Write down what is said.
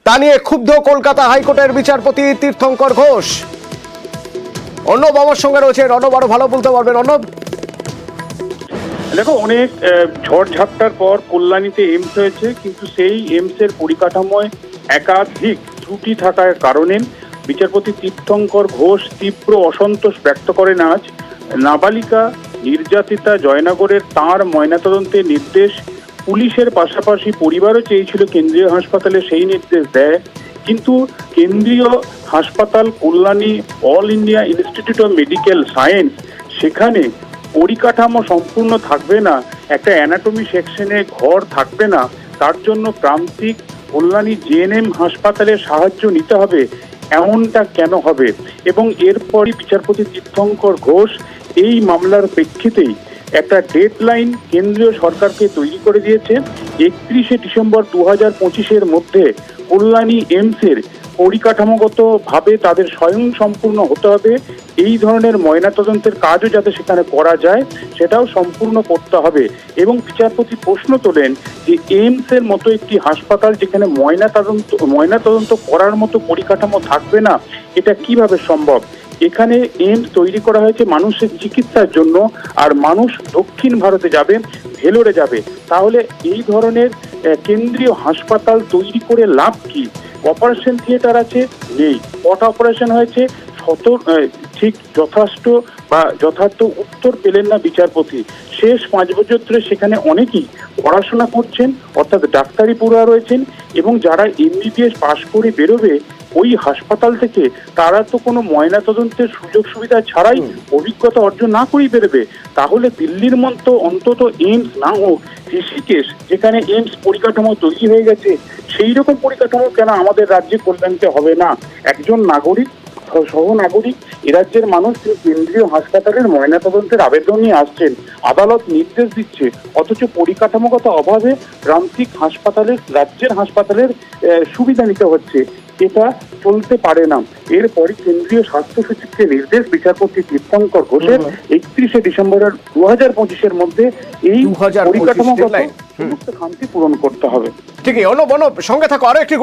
তা নিয়ে ক্ষুব্ধ কলকাতা হাইকোর্টের বিচারপতি তীর্থঙ্কর ঘোষ। অর্ণব আমার সঙ্গে রয়েছে। অর্ণব আরো ভালো বলতে পারবেন। অর্ণব, দেখো, অনেক ঝড় ঝাপটার পর কল্যাণীতে এইমস হয়েছে, কিন্তু সেই এইমসের পরিকাঠামোয় একাধিক ত্রুটি থাকার কারণে বিচারপতি তীর্থঙ্কর ঘোষ তীব্র অসন্তোষ ব্যক্ত করেন। আজ নাবালিকা নির্যাতিতা জয়নগরের তাঁর ময়নাতদন্তের নির্দেশ পুলিশের পাশাপাশি পরিবারও চেয়েছিল কেন্দ্রীয় হাসপাতালে, সেই নির্দেশ দেয়। কিন্তু কেন্দ্রীয় হাসপাতাল Kalyani all India institute of medical science, সেখানে পরিকাঠামো সম্পূর্ণ থাকবে না, একটা অ্যানাটমি সেকশনে ঘর থাকবে না, তার জন্য প্রান্তিক কল্যাণী জেএনএম হাসপাতালের সাহায্য নিতে হবে, এমনটা কেন হবে? এবং এরপরই বিচারপতি তীর্থঙ্কর ঘোষ এই মামলার প্রেক্ষিতেই একটা ডেডলাইন কেন্দ্রীয় সরকারকে তৈরি করে দিয়েছে। 31শে ডিসেম্বর 2025-এর মধ্যে কল্যাণী এইমসের পরিকাঠামোগত ভাবে তাদের স্বয়ং সম্পূর্ণ হতে হবে। এই ধরনের ময়নাতদন্তের কাজও যাতে সেখানে করা যায় সেটাও সম্পূর্ণ করতে হবে। এবং বিচারপতি প্রশ্ন তোলেন যে এইমসের মতো একটি হাসপাতাল যেখানে ময়নাতদন্ত করার মতো পরিকাঠামো থাকবে না, এটা কিভাবে সম্ভব? এখানে এইমস তৈরি করা হয়েছে মানুষের চিকিৎসার জন্য, আর মানুষ দক্ষিণ ভারতে যাবে, ভেলোরে যাবে। তাহলে এই ধরনের কেন্দ্রীয় হাসপাতাল তৈরি করে লাভ কি? অপারেশন থিয়েটার আছে, নেই। কটা অপারেশন হয়েছে? ঠিক যথার্থ উত্তর পেলেন না বিচারপতি। শেষ 5 বছর ধরে সেখানে অনেকেই পড়াশোনা করছেন, অর্থাৎ ডাক্তারি পড়ুয়া রয়েছেন, এবং যারা এমবিবিএস পাশ করে বেরোবে ওই হাসপাতাল থেকে, তারা তো কোনো ময়নাতদন্তের সুযোগ সুবিধা ছাড়াই অভিজ্ঞতা অর্জন না করেই বেরোবে। তাহলে দিল্লির মতো অন্তত এইমস না হোক, ঋষিকেশ যেখানে এইমস পরিকাঠামো তৈরি হয়ে গেছে, সেই রকম পরিকাঠামো কেন আমাদের রাজ্যে কল্যাণীতে হবে না? একজন নাগরিক, সহনাগরিক, এ রাজ্যের মানুষ কেন্দ্রীয় হাসপাতালের ময়নাতদন্তের আবেদন নিয়ে আসছেন, আদালত নির্দেশ দিচ্ছে, অথচ পরিকাঠামোগত অভাবে প্রান্তিক হাসপাতালের, রাজ্যের হাসপাতালের সুবিধা নিতে হচ্ছে। এটা চলতে পারে না। এরপরই কেন্দ্রীয় স্বাস্থ্য সচিবকে নির্দেশ বিচারপতি তীর্থঙ্কর ঘোষের 31শে ডিসেম্বর 2025-এর মধ্যে এই পরিকাঠামোগত সমস্ত খামতি পূরণ করতে হবে। ঠিকই। অর্ণব, সঙ্গে থাকো। আরো একটি